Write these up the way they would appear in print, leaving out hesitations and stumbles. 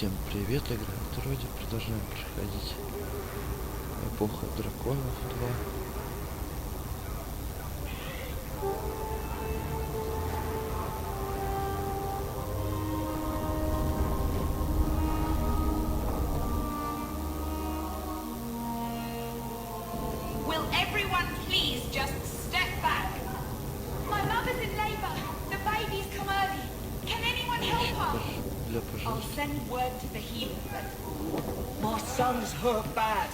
Всем привет, игра Троди. Продолжаем проходить эпоха драконов 2. Will everyone please just step back? My mother's in labor. The baby's come early. Can anyone help her? I'll send word to the healer. My son's hurt bad.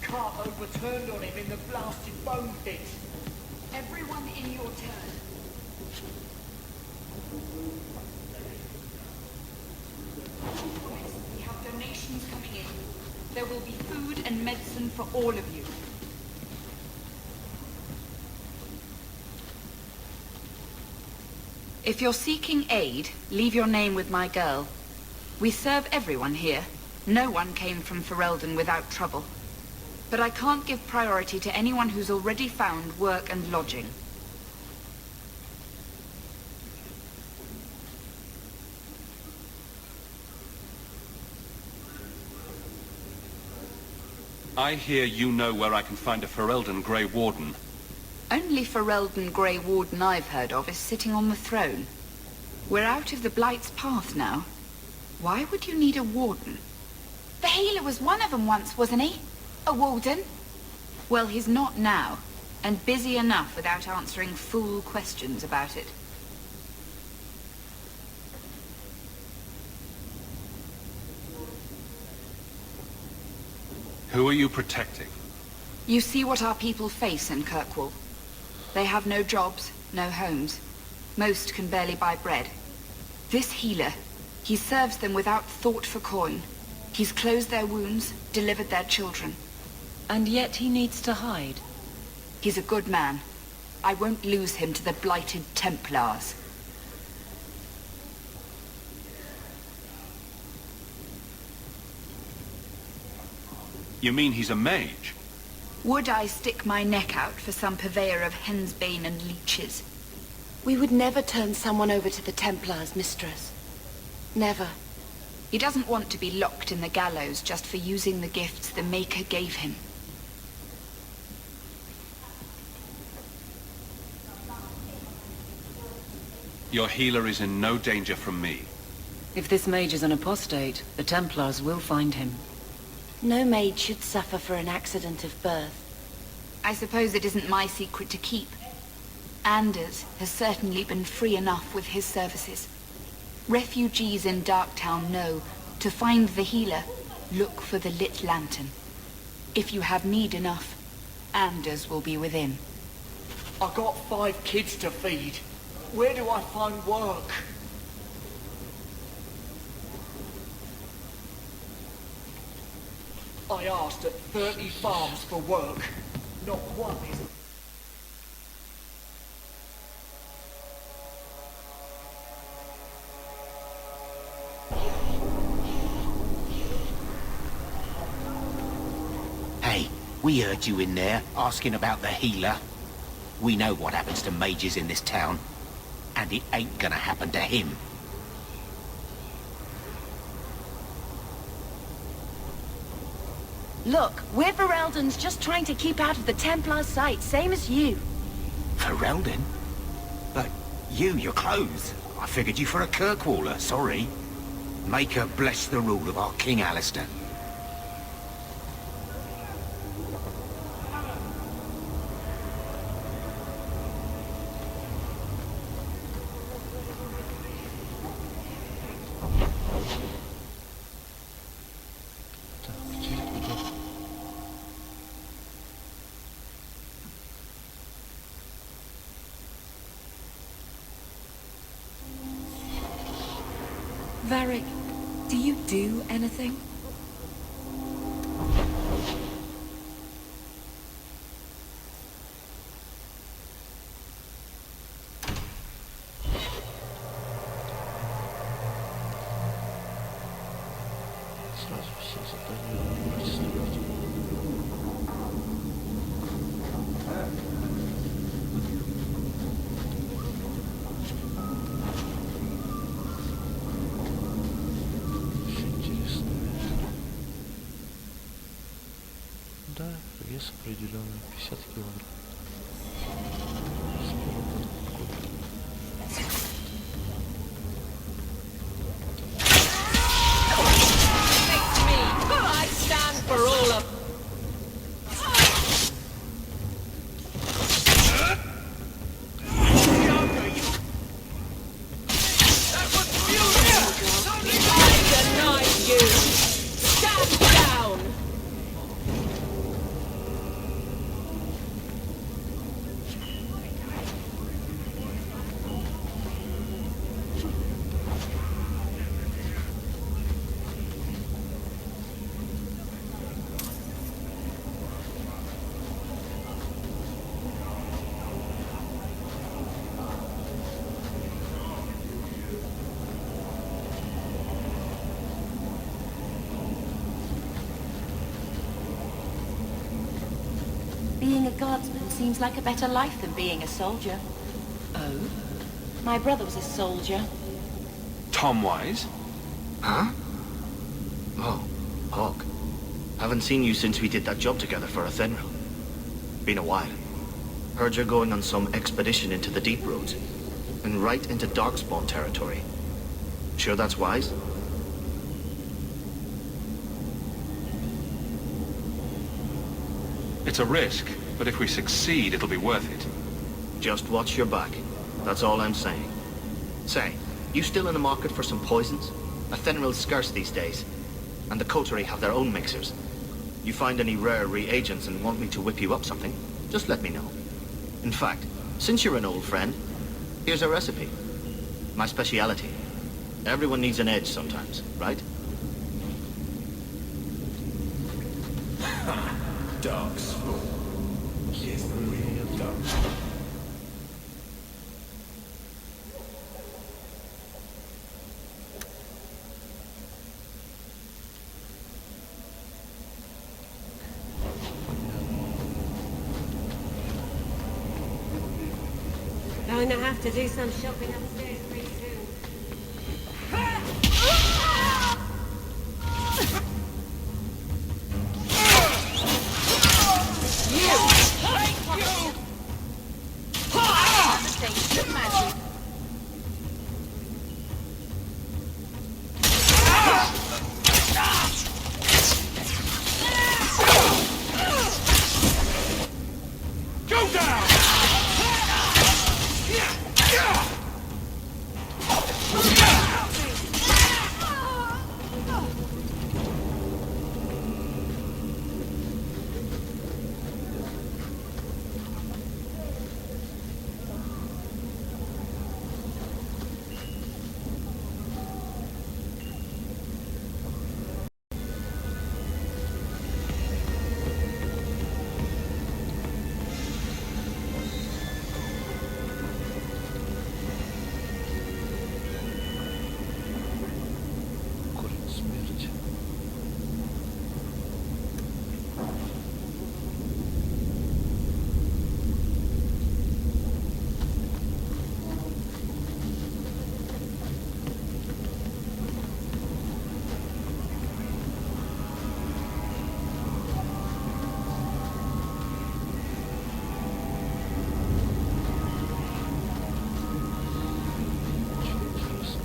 Cart overturned on him in the blasted bone pit. Everyone in your turn. We have donations coming in. There will be food and medicine for all of you. If you're seeking aid, leave your name with my girl. We serve everyone here. No one came from Ferelden without trouble. But I can't give priority to anyone who's already found work and lodging. I hear you know where I can find a Ferelden Grey Warden. Only Ferelden Grey Warden I've heard of is sitting on the throne. We're out of the Blight's path now. Why would you need a warden? The healer was one of them once, wasn't he? A warden? Well, he's not now, and busy enough without answering fool questions about it. Who are you protecting? You see what our people face in Kirkwall. They have no jobs, no homes. Most can barely buy bread. This healer, he serves them without thought for coin. He's closed their wounds, delivered their children. And yet he needs to hide. He's a good man. I won't lose him to the blighted Templars. You mean he's a mage? Would I stick my neck out for some purveyor of hensbane and leeches? We would never turn someone over to the Templars, mistress. Never. He doesn't want to be locked in the gallows just for using the gifts the Maker gave him. Your healer is in no danger from me. If this mage is an apostate, the Templars will find him. No maid should suffer for an accident of birth. I suppose it isn't my secret to keep. Anders has certainly been free enough with his services. Refugees in Darktown know, to find the healer, look for the lit lantern. If you have need enough, Anders will be within. I got 5 kids to feed. Where do I find work? I asked at 30 farms for work. Not one is... Hey, we heard you in there, asking about the healer. We know what happens to mages in this town, and it ain't gonna happen to him. Look, we're Ferelden's just trying to keep out of the Templar's sight, same as you. Ferelden? But you're clothes. I figured you for a Kirkwaller, sorry. Maker bless the rule of our King Alistair. Varric, do you do anything? Сразу все задания прочитать. Очень интересно. вес определенный 50 килограмм. Спробуем купить. I stand for all of... I deny you! Stand down! Being a guardsman seems like a better life than being a soldier. Oh? My brother was a soldier. Tom Wise? Huh? Oh, Hawk. Haven't seen you since we did that job together for Athenril. Been a while. Heard you're going on some expedition into the deep roads. And right into Darkspawn territory. Sure that's wise? It's a risk, but if we succeed, it'll be worth it. Just watch your back. That's all I'm saying. Say, you still in the market for some poisons? Athenril's scarce these days. And the coterie have their own mixers. You find any rare reagents and want me to whip you up something, just let me know. In fact, since you're an old friend, here's a recipe. My speciality. Everyone needs an edge sometimes, right? Darkspawn. Here's the real dark. Going to have to do some shopping upstairs pretty soon. Go down! Корень смерти. Очень интересно.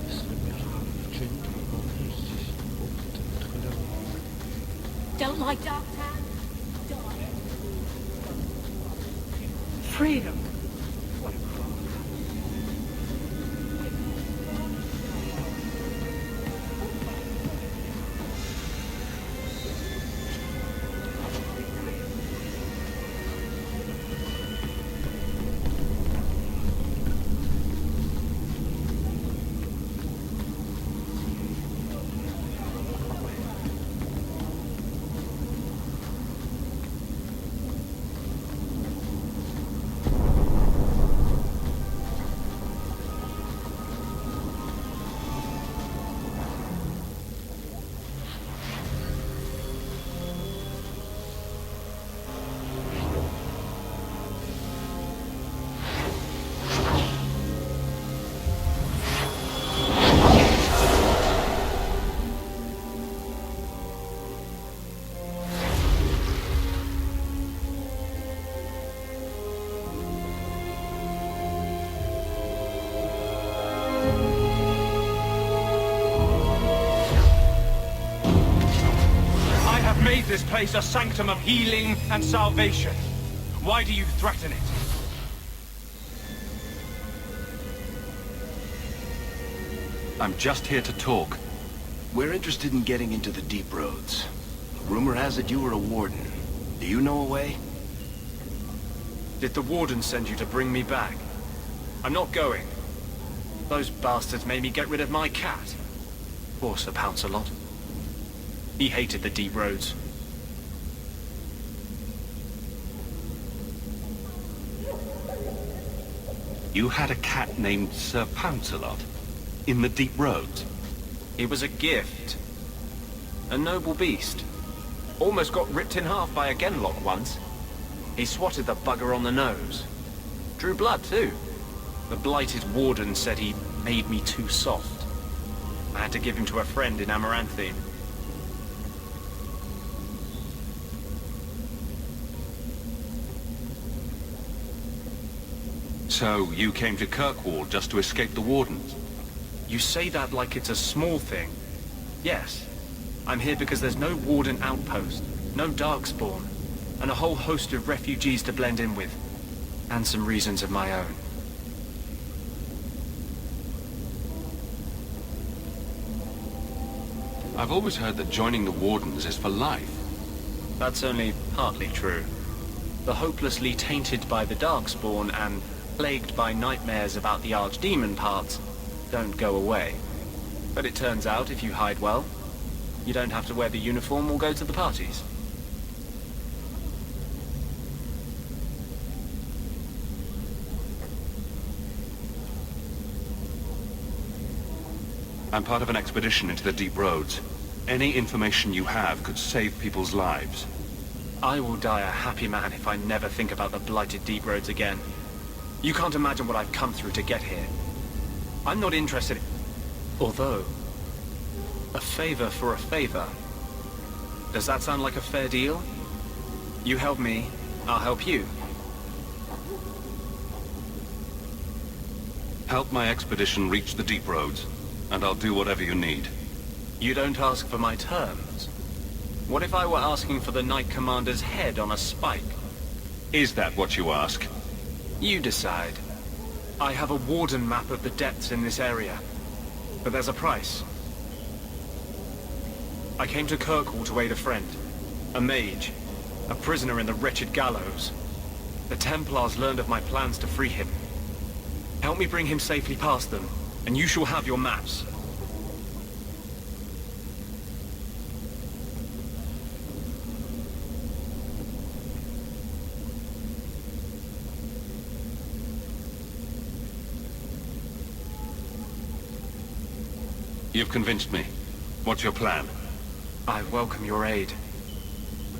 Если мир что-нибудь выполняешь здесь, опыт от халявы. Don't like Darktown? Freedom. this place a sanctum of healing and salvation. Why do you threaten it? I'm just here to talk. We're interested in getting into the deep roads. Rumor has it you were a warden. Do you know a way? Did the warden send you to bring me back? I'm not going. Those bastards made me get rid of my cat. Poor Sir Pouncelot. He hated the deep roads. You had a cat named Sir Pouncelot? In the deep roads? He was a gift. A noble beast. Almost got ripped in half by a genlock once. He swatted the bugger on the nose. Drew blood, too. The blighted warden said he made me too soft. I had to give him to a friend in Amaranthine. So, you came to Kirkwall just to escape the wardens? You say that like it's a small thing. Yes. I'm here because there's no warden outpost, no darkspawn, and a whole host of refugees to blend in with. And some reasons of my own. I've always heard that joining the Wardens is for life. That's only partly true. The hopelessly tainted by the Darkspawn and plagued by nightmares about the Archdemon parts don't go away. But it turns out if you hide well, you don't have to wear the uniform or go to the parties. I'm part of an expedition into the deep roads. Any information you have could save people's lives. I will die a happy man if I never think about the blighted deep roads again. You can't imagine what I've come through to get here. I'm not interested in... Although, a favor for a favor. Does that sound like a fair deal? You help me, I'll help you. Help my expedition reach the deep roads, and I'll do whatever you need. You don't ask for my terms. What if I were asking for the Knight Commander's head on a spike? Is that what you ask? You decide. I have a warden map of the depths in this area, but there's a price. I came to Kirkwall to aid a friend, a mage, a prisoner in the wretched gallows. The Templars learned of my plans to free him. Help me bring him safely past them, and you shall have your maps. You've convinced me. What's your plan? I welcome your aid.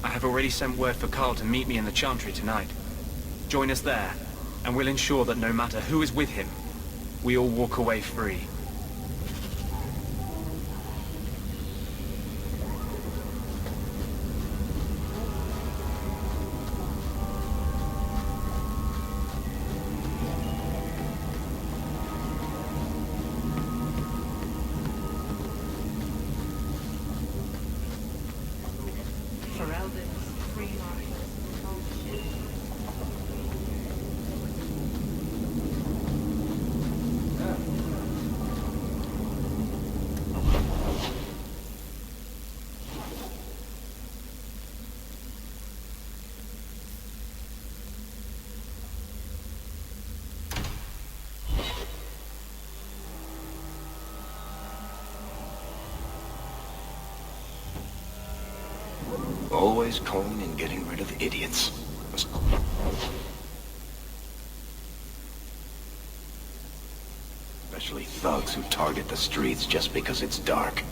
I have already sent word for Carl to meet me in the Chantry tonight. Join us there, and we'll ensure that no matter who is with him, we all walk away free. Always calling and getting rid of idiots. Especially thugs who target the streets just because it's dark.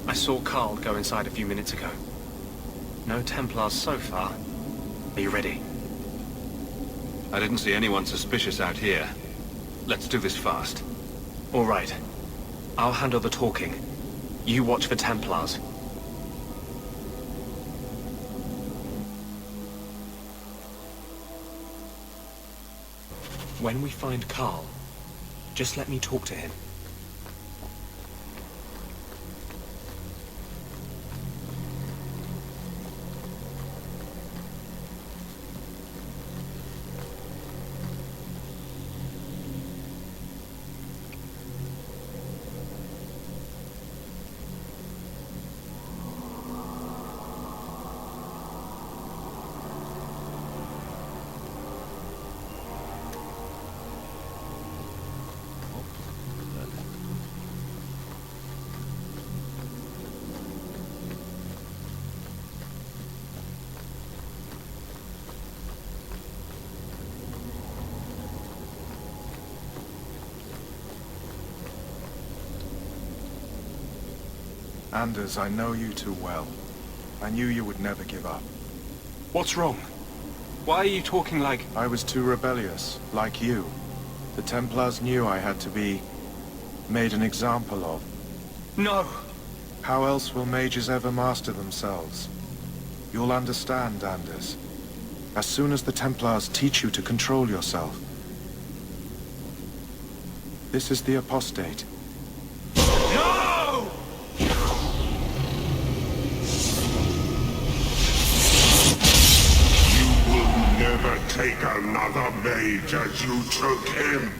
I saw Carl go inside a few minutes ago. No Templars so far. Are you ready? I didn't see anyone suspicious out here. Let's do this fast. All right. I'll handle the talking. You watch for Templars. When we find Carl, just let me talk to him. Anders, I know you too well. I knew you would never give up. What's wrong? Why are you talking like... I was too rebellious, like you. The Templars knew I had to be made an example of. No! How else will mages ever master themselves? You'll understand, Anders. As soon as the Templars teach you to control yourself. This is the apostate. No! Never take another mage as you took him.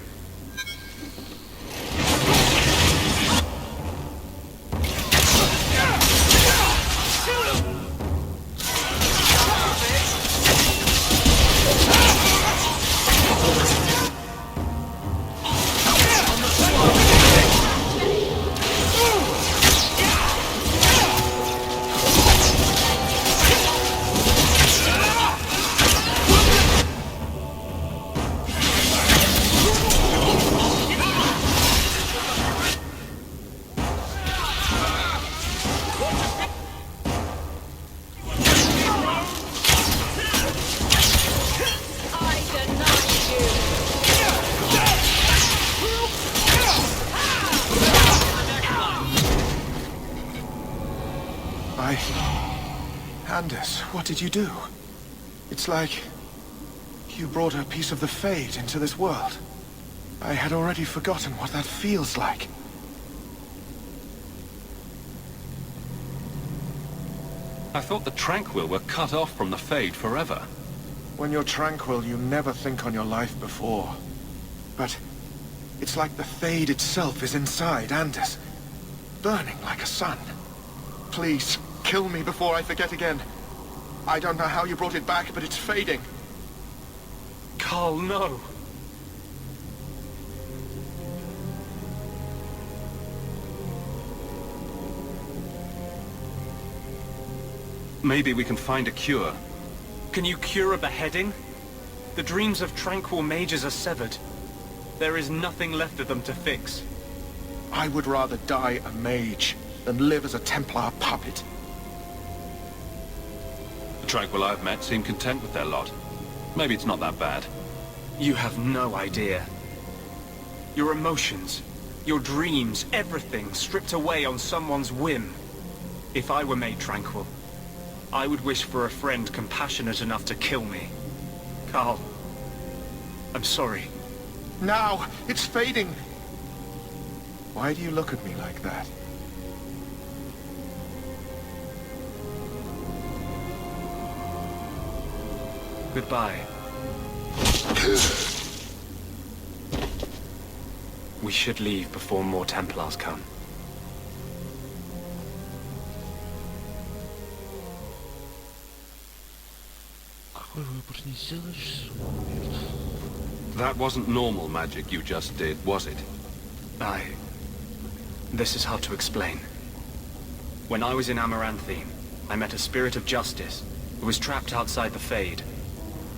Anders, what did you do? It's like you brought a piece of the Fade into this world. I had already forgotten what that feels like. I thought the Tranquil were cut off from the Fade forever. When you're tranquil, you never think on your life before. But it's like the Fade itself is inside Anders, burning like a sun. Please, kill me before I forget again. I don't know how you brought it back, but it's fading. Carl, no! Maybe we can find a cure. Can you cure a beheading? The dreams of tranquil mages are severed. There is nothing left of them to fix. I would rather die a mage than live as a Templar puppet. The Tranquil I've met seem content with their lot. Maybe it's not that bad. You have no idea. Your emotions, your dreams, everything stripped away on someone's whim. If I were made tranquil, I would wish for a friend compassionate enough to kill me. Carl, I'm sorry. Now! It's fading! Why do you look at me like that? Goodbye. We should leave before more Templars come. Какой выбор не сделаешь? That wasn't normal magic you just did, was it? This is hard to explain. When I was in Amaranthine, I met a spirit of justice who was trapped outside the Fade.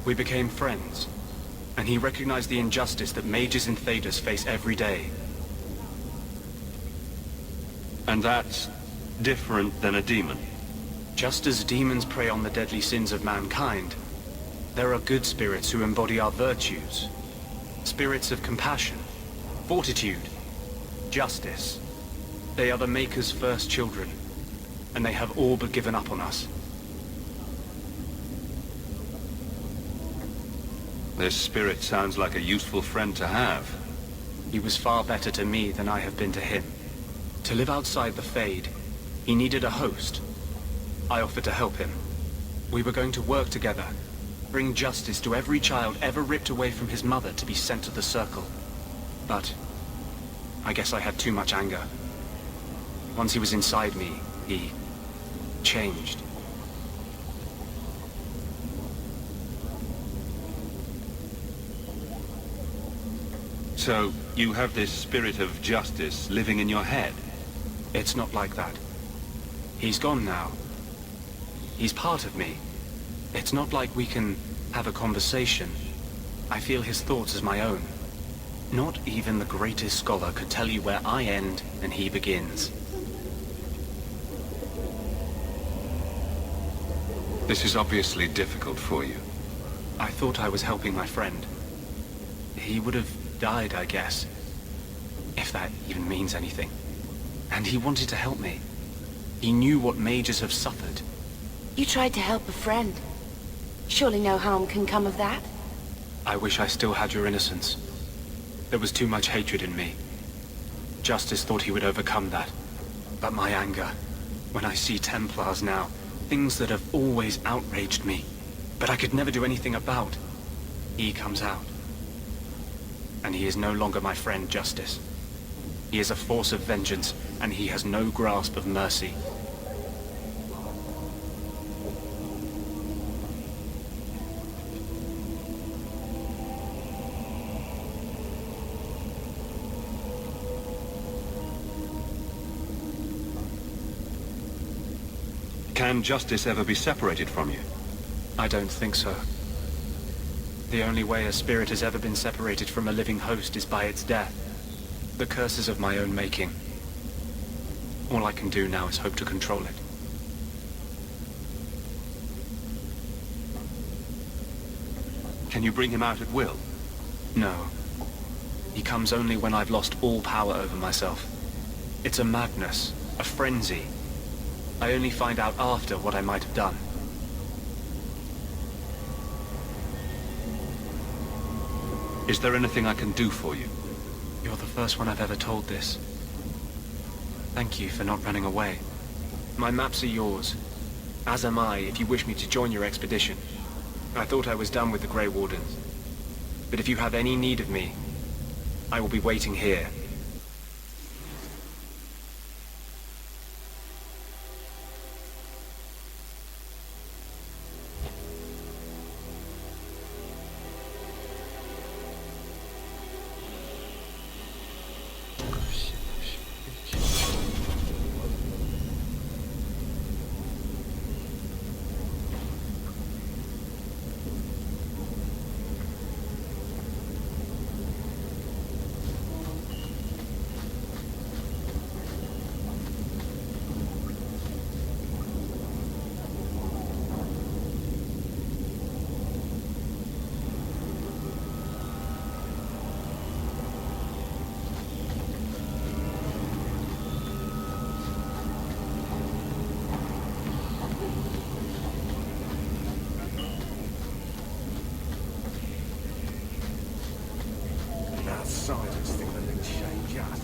We became friends, and he recognized the injustice that mages in Thedas face every day. And that's different than a demon? Just as demons prey on the deadly sins of mankind, there are good spirits who embody our virtues. Spirits of compassion, fortitude, justice. They are the Maker's first children, and they have all but given up on us. This spirit sounds like a useful friend to have. He was far better to me than I have been to him. To live outside the Fade, he needed a host. I offered to help him. We were going to work together, bring justice to every child ever ripped away from his mother to be sent to the Circle. But I guess I had too much anger. Once he was inside me, he changed. So, you have this spirit of justice living in your head? It's not like that. He's gone now. He's part of me. It's not like we can have a conversation. I feel his thoughts as my own. Not even the greatest scholar could tell you where I end and he begins. This is obviously difficult for you. I thought I was helping my friend. He would have died, I guess. If that even means anything. And he wanted to help me. He knew what mages have suffered. You tried to help a friend. Surely no harm can come of that? I wish I still had your innocence. There was too much hatred in me. Justice thought he would overcome that. But my anger, when I see Templars now, things that have always outraged me, but I could never do anything about, he comes out. And he is no longer my friend, Justice. He is a force of vengeance, and he has no grasp of mercy. Can Justice ever be separated from you? I don't think so. The only way a spirit has ever been separated from a living host is by its death. The curse is of my own making. All I can do now is hope to control it. Can you bring him out at will? No. He comes only when I've lost all power over myself. It's a madness, a frenzy. I only find out after what I might have done. Is there anything I can do for you? You're the first one I've ever told this. Thank you for not running away. My maps are yours. As am I, if you wish me to join your expedition. I thought I was done with the Grey Wardens. But if you have any need of me, I will be waiting here. Silence thing that can change us.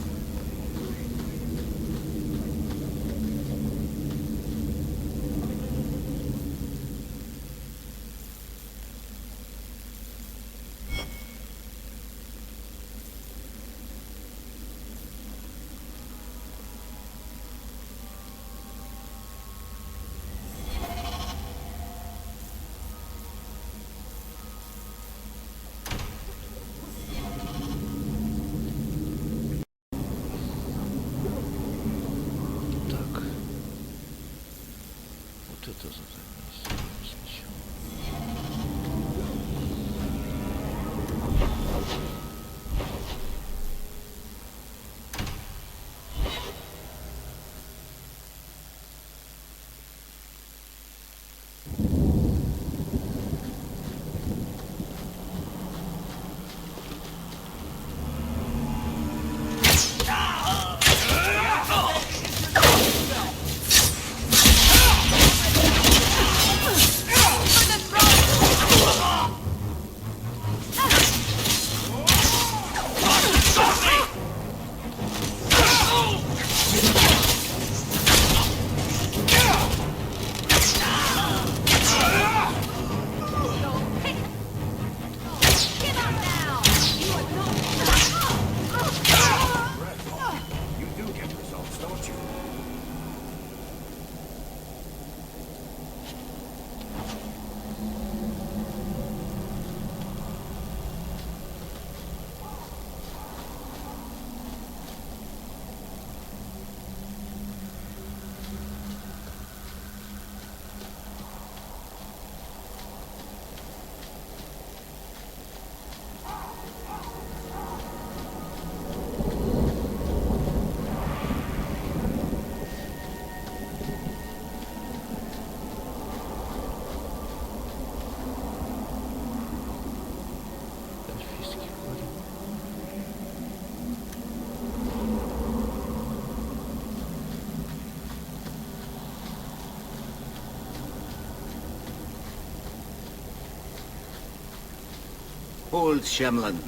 Behold, Shemlin,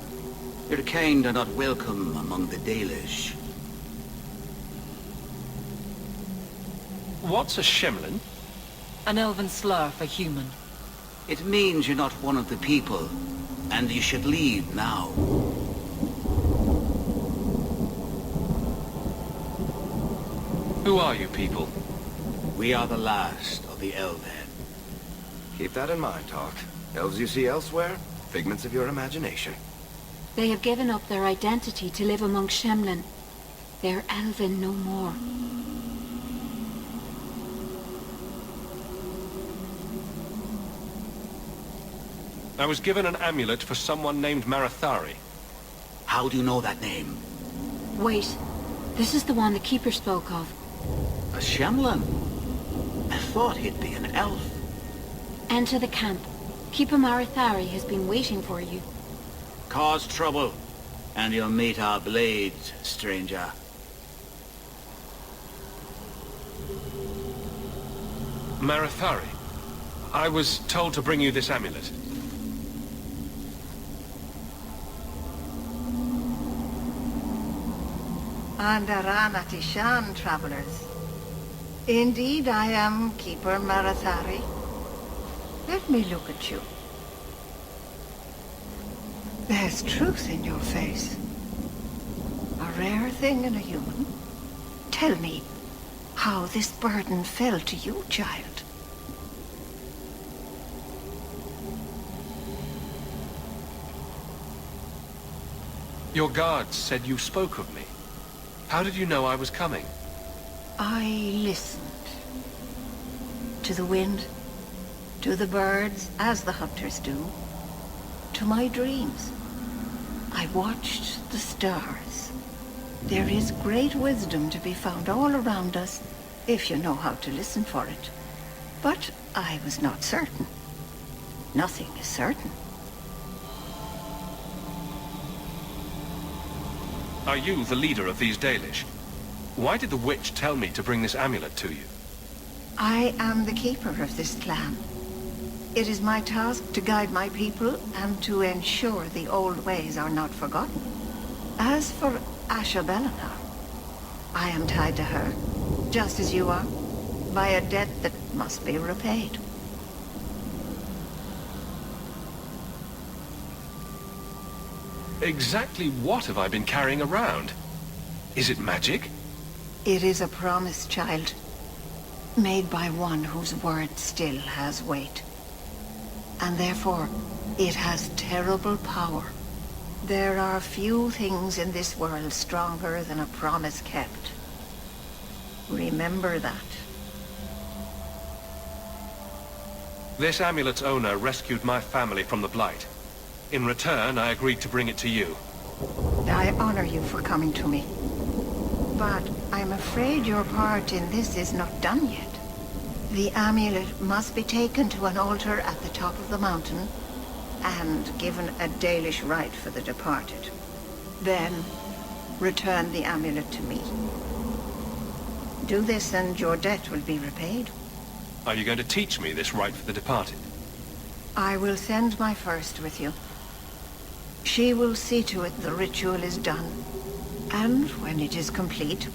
your kind are not welcome among the Dalish. What's a Shemlin? An elven slur for human. It means you're not one of the people, and you should leave now. Who are you people? We are the last of the Elven. Keep that in mind, Hawk. Elves you see elsewhere, figments of your imagination. They have given up their identity to live among Shemlin. They're elven no more. I was given an amulet for someone named Marathari. How do you know that name? Wait. This is the one the Keeper spoke of. A Shemlin? I thought he'd be an elf. Enter the camp. Keeper Marathari has been waiting for you. Cause trouble, and you'll meet our blades, stranger. Marathari, I was told to bring you this amulet. Andaranati Shan, travelers. Indeed, I am Keeper Marathari. Let me look at you. There's truth in your face. A rare thing in a human. Tell me how this burden fell to you, child. Your guards said you spoke of me. How did you know I was coming? I listened. To the wind, to the birds, as the hunters do, to my dreams. I watched the stars. There is great wisdom to be found all around us, if you know how to listen for it. But I was not certain. Nothing is certain. Are you the leader of these Dalish? Why did the witch tell me to bring this amulet to you? I am the keeper of this clan. It is my task to guide my people and to ensure the old ways are not forgotten. As for Asha Bellinar, I am tied to her, just as you are, by a debt that must be repaid. Exactly what have I been carrying around? Is it magic? It is a promise, child, made by one whose word still has weight. And therefore, it has terrible power. There are few things in this world stronger than a promise kept. Remember that. This amulet's owner rescued my family from the Blight. In return, I agreed to bring it to you. I honor you for coming to me. But I'm afraid your part in this is not done yet. The amulet must be taken to an altar at the top of the mountain and given a Dalish rite for the departed. Then, return the amulet to me. Do this and your debt will be repaid. Are you going to teach me this rite for the departed? I will send my first with you. She will see to it the ritual is done. And when it is complete,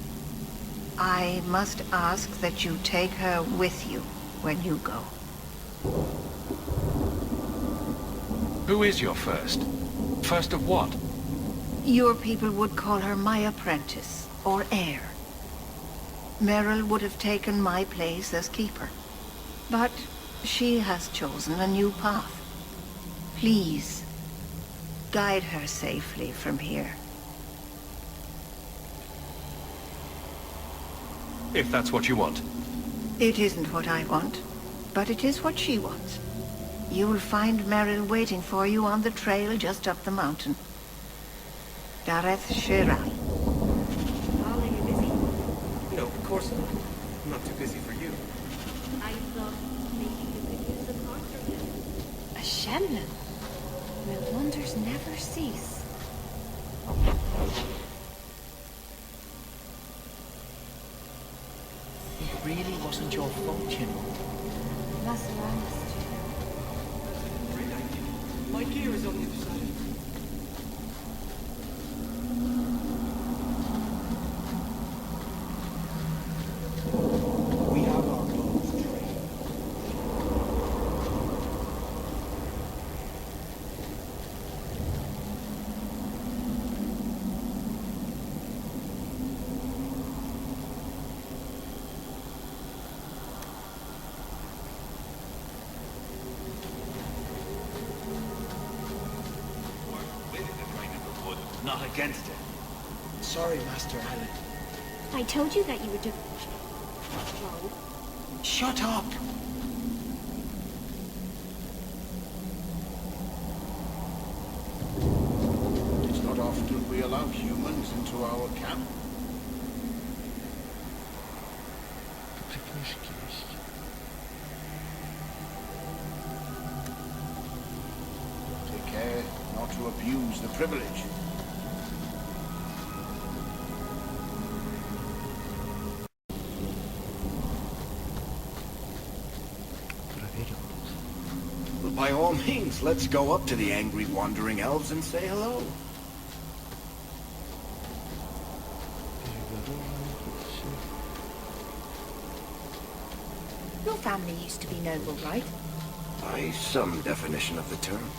I must ask that you take her with you when you go. Who is your first? First of what? Your people would call her my apprentice, or heir. Meryl would have taken my place as keeper. But she has chosen a new path. Please, guide her safely from here. If that's what you want. It isn't what I want, but it is what she wants. You will find Meryl waiting for you on the trail just up the mountain. Dareth Shiral. Are you busy? No, of course not. I'm not too busy for you. I thought maybe you could use a cart or two. A Shemlin? My wonders never cease. It really wasn't your fault, you know. Great idea. My gear is on the other side. not against it. Sorry, Master Alan. I told you that you would do... Whoa. Shut up! It's not often we allow humans into our camp. Тут и книжки есть. Take care not to abuse the privilege. Проверил. Well, by all means, let's go up to the angry wandering elves and say hello. Перегорожено тут все. Your family used to be noble, right? By some definition of the term.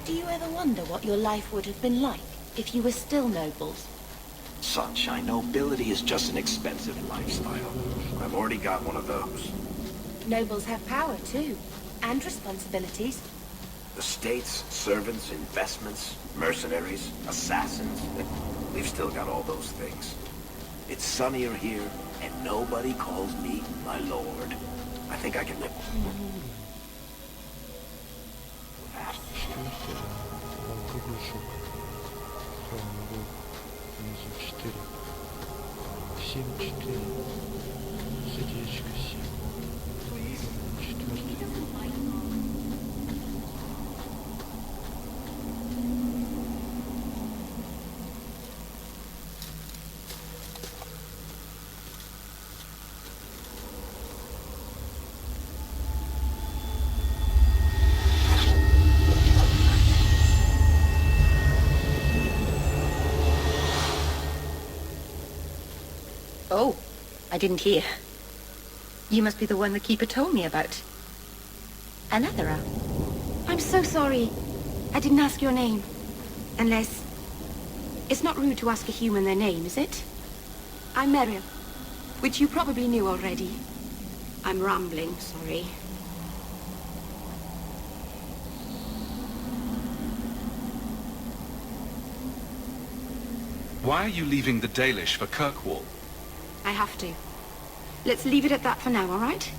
Do you ever wonder what your life would have been like if you were still nobles? Sunshine, nobility is just an expensive lifestyle. I've already got one of those. Nobles have power, too. And responsibilities. Estates, servants, investments, mercenaries, assassins. We've still got all those things. It's sunnier here, and nobody calls me my lord. I think I can live with that. Четвертый, вам круглый шок. Правильно был. Внизу 4. 7, 4. Сердечко 7. Четвертый. Oh, I didn't hear. You must be the one the keeper told me about. Another owl. I'm so sorry. I didn't ask your name. Unless... It's not rude to ask a human their name, is it? I'm Meryl, which you probably knew already. I'm rambling, sorry. Why are you leaving the Dalish for Kirkwall? I have to. Let's leave it at that for now, all right?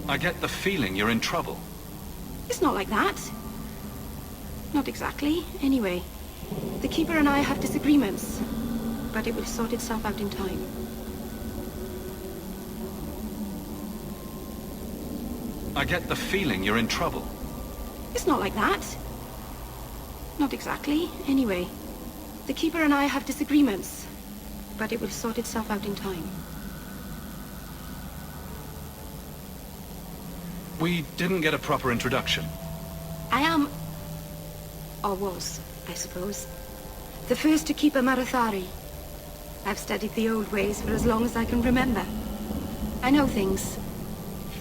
I get the feeling you're in trouble. It's not like that. Not exactly, anyway. The Keeper and I have disagreements, but it will sort itself out in time. I get the feeling you're in trouble. It's not like that. Not exactly, anyway. The Keeper and I have disagreements, but it will sort itself out in time. We didn't get a proper introduction. I am... or was, I suppose. The first to keep a Marathari. I've studied the old ways for as long as I can remember. I know things.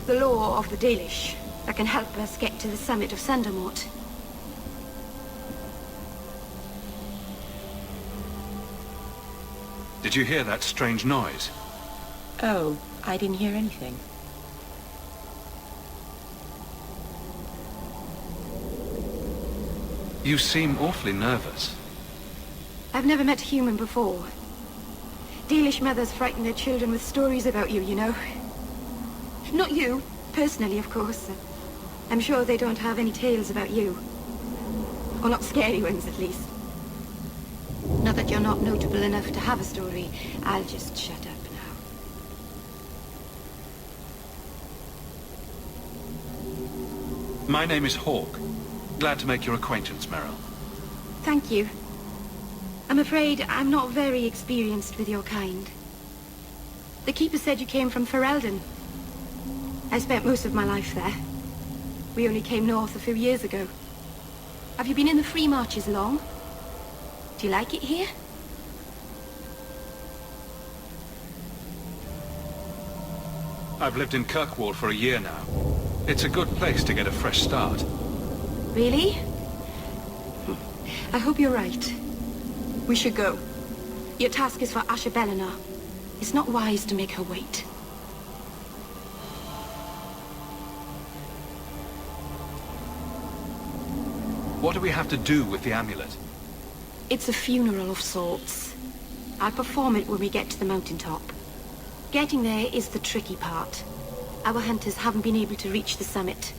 The law of the Dalish that can help us get to the summit of Sandamort. Did you hear that strange noise? Oh, I didn't hear anything. You seem awfully nervous. I've never met a human before. Dalish mothers frighten their children with stories about you, you know. Not you, personally, of course. I'm sure they don't have any tales about you. Or not scary ones, at least. Not that you're not notable enough to have a story. I'll just shut up now. My name is Hawk. Glad to make your acquaintance, Meryl. Thank you. I'm afraid I'm not very experienced with your kind. The Keeper said you came from Ferelden. I spent most of my life there. We only came north a few years ago. Have you been in the Free Marches long? Do you like it here? I've lived in Kirkwall for a year now. It's a good place to get a fresh start. Really? I hope you're right. We should go. Your task is for Asha Bellinar. It's not wise to make her wait. What do we have to do with the amulet? It's a funeral of sorts. I'll perform it when we get to the mountaintop. Getting there is the tricky part. Our hunters haven't been able to reach the summit.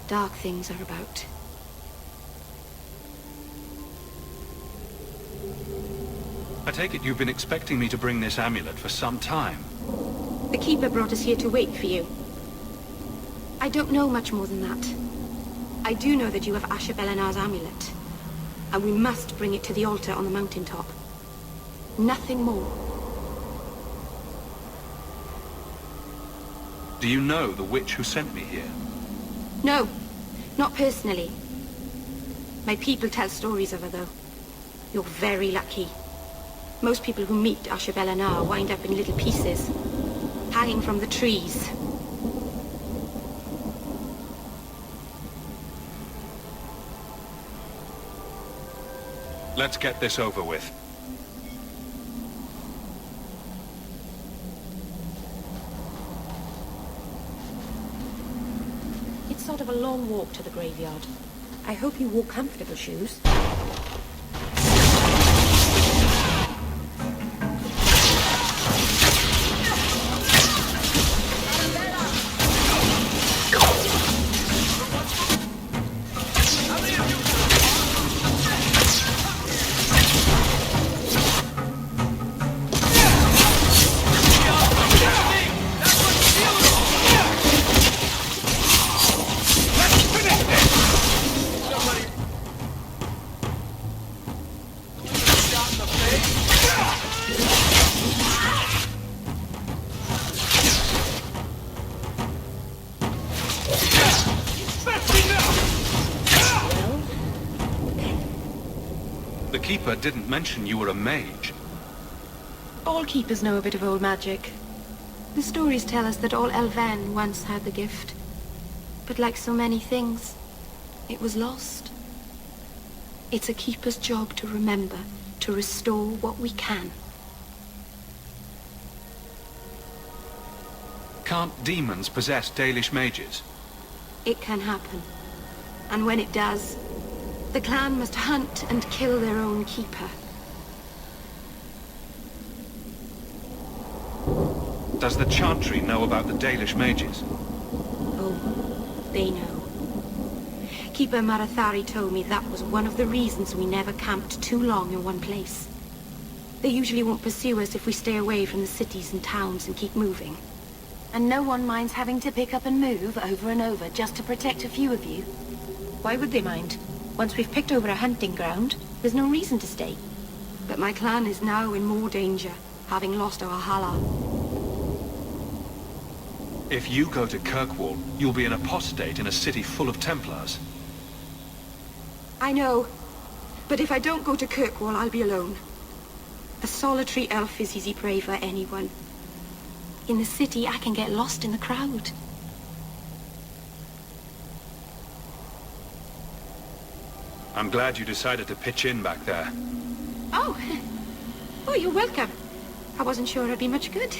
Dark things are about. I take it you've been expecting me to bring this amulet for some time. The Keeper brought us here to wait for you. I don't know much more than that. I do know that you have Asher Belenar's amulet, and we must bring it to the altar on the mountaintop. Nothing more. Do you know the witch who sent me here? No, not personally. My people tell stories of her, though. You're very lucky. Most people who meet Asher Belenar wind up in little pieces, hanging from the trees. Let's get this over with. It's sort of a long walk to the graveyard. I hope you wore comfortable shoes. The Keeper didn't mention you were a mage. All keepers know a bit of old magic. The stories tell us that all Elven once had the gift. But like so many things, it was lost. It's a keeper's job to remember, to restore what we can. Can't demons possess Dalish mages? It can happen. And when it does, the clan must hunt and kill their own keeper. Does the Chantry know about the Dalish mages? Oh, they know. Keeper Marathari told me that was one of the reasons we never camped too long in one place. They usually won't pursue us if we stay away from the cities and towns and keep moving. And no one minds having to pick up and move over and over just to protect a few of you. Why would they mind? Once we've picked over a hunting ground, there's no reason to stay. But my clan is now in more danger, having lost our Hala. If you go to Kirkwall, you'll be an apostate in a city full of Templars. I know. But if I don't go to Kirkwall, I'll be alone. A solitary elf is easy prey for anyone. In the city, I can get lost in the crowd. I'm glad you decided to pitch in back there. Oh, you're welcome. I wasn't sure I'd be much good.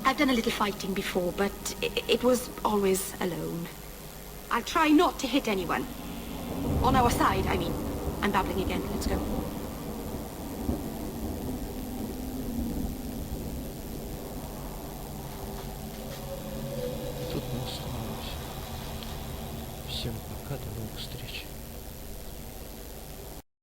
I've done a little fighting before, but it was always alone. I'll try not to hit anyone. On our side, I mean. I'm babbling again. Let's go. Тут мы остановимся. Всем пока, до новых встреч.